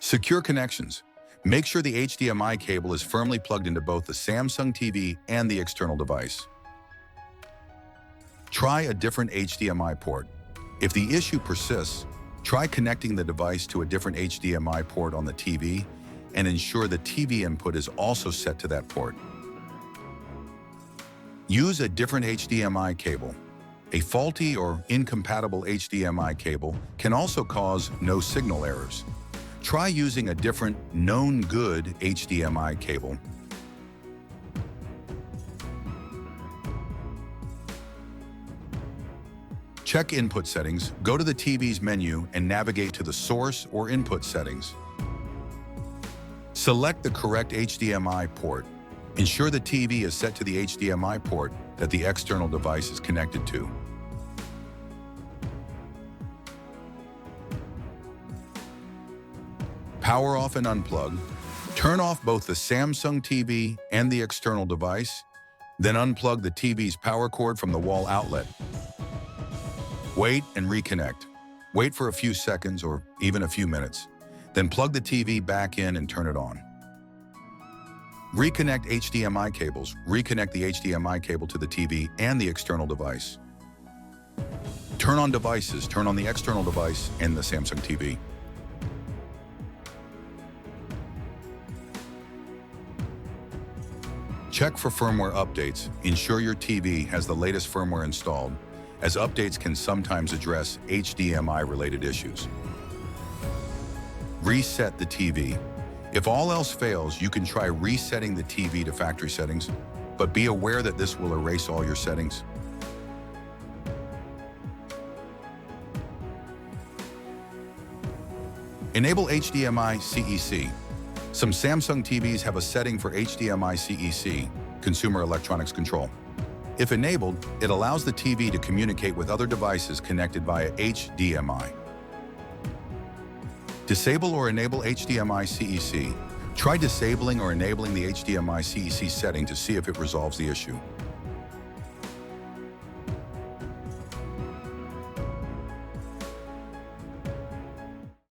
Secure connections. Make sure the HDMI cable is firmly plugged into both the Samsung TV and the external device. Try a different HDMI port. If the issue persists, try connecting the device to a different HDMI port on the TV and ensure the TV input is also set to that port. Use a different HDMI cable. A faulty or incompatible HDMI cable can also cause no signal errors. Try using a different known good HDMI cable. Check input settings, go to the TV's menu and navigate to the source or input settings. Select the correct HDMI port. Ensure the TV is set to the HDMI port that the external device is connected to. Power off and unplug. Turn off both the Samsung TV and the external device, then unplug the TV's power cord from the wall outlet. Wait and reconnect. Wait for a few seconds or even a few minutes, then plug the TV back in and turn it on. Reconnect HDMI cables. Reconnect the HDMI cable to the TV and the external device. Turn on devices. Turn on the external device and the Samsung TV. Check for firmware updates. Ensure your TV has the latest firmware installed, as updates can sometimes address HDMI-related issues. Reset the TV. If all else fails, you can try resetting the TV to factory settings, but be aware that this will erase all your settings. Enable HDMI CEC. Some Samsung TVs have a setting for HDMI CEC, Consumer Electronics Control. If enabled, it allows the TV to communicate with other devices connected via HDMI. Disable or enable HDMI CEC. Try disabling or enabling the HDMI CEC setting to see if it resolves the issue.